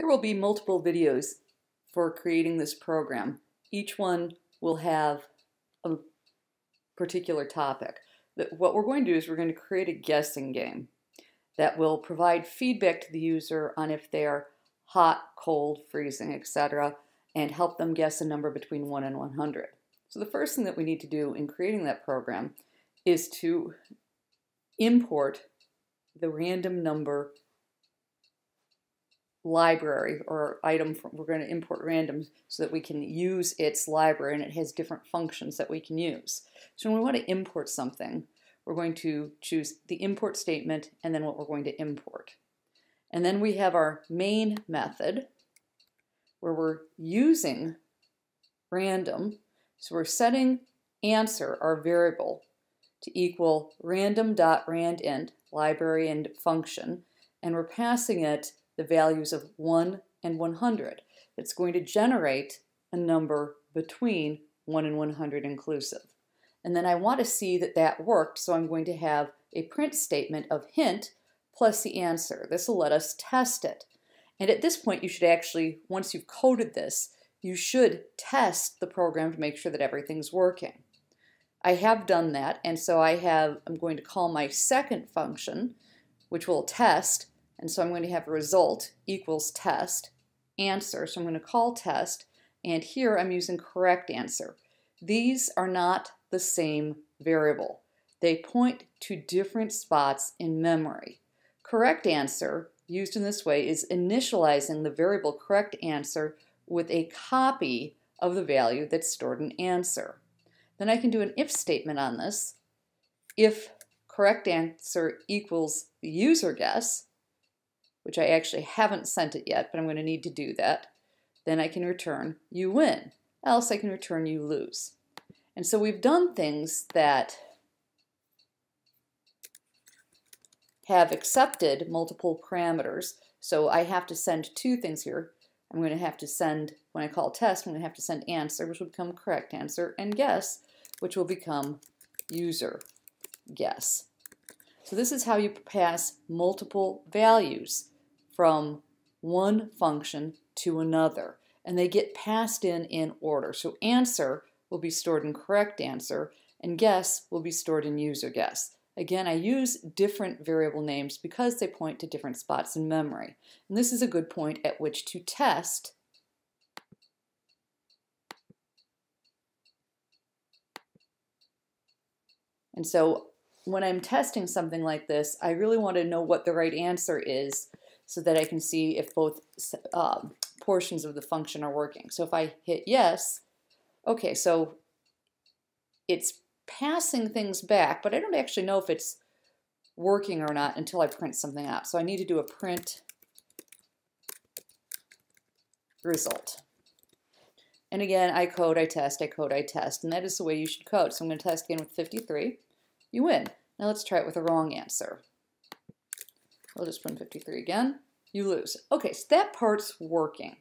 There will be multiple videos for creating this program. Each one will have a particular topic. What we're going to do is we're going to create a guessing game that will provide feedback to the user on if they are hot, cold, freezing, etc., and help them guess a number between 1 and 100. So the first thing that we need to do in creating that program is to import the random number library or item. We're going to import random so that we can use its library, and it has different functions that we can use. So when we want to import something, we're going to choose the import statement and then what we're going to import. And then we have our main method where we're using random. So we're setting answer, our variable, to equal random.randint, library and function, and we're passing it the values of 1 and 100. It's going to generate a number between 1 and 100 inclusive. And then I want to see that that worked, so I'm going to have a print statement of hint plus the answer. This will let us test it. And at this point, you should actually, once you've coded this, you should test the program to make sure that everything's working. I have done that, and so I'm going to call my second function, which will test, and so I'm going to have result equals test, answer, so I'm going to call test, and here I'm using correct answer. These are not the same variable. They point to different spots in memory. Correct answer, used in this way, is initializing the variable correct answer with a copy of the value that's stored in answer. Then I can do an if statement on this. If correct answer equals the user guess, which I actually haven't sent it yet, but I'm going to need to do that, then I can return you win, else I can return you lose. And so we've done things that have accepted multiple parameters. So I have to send two things here. I'm going to have to send, when I call test, I'm going to have to send answer, which will become correct answer, and guess, which will become user guess. So this is how you pass multiple values from one function to another, and they get passed in order. So answer will be stored in correct answer, and guess will be stored in user guess. Again, I use different variable names because they point to different spots in memory. And this is a good point at which to test and so when I'm testing something like this, I really want to know what the right answer is so that I can see if both portions of the function are working. So if I hit yes, okay, so it's passing things back, but I don't actually know if it's working or not until I print something out. So I need to do a print result. And again, I code, I test, I code, I test, and that is the way you should code. So I'm going to test again with 53. You win. Now let's try it with a wrong answer. I'll just print 53 again. You lose. Okay, so that part's working.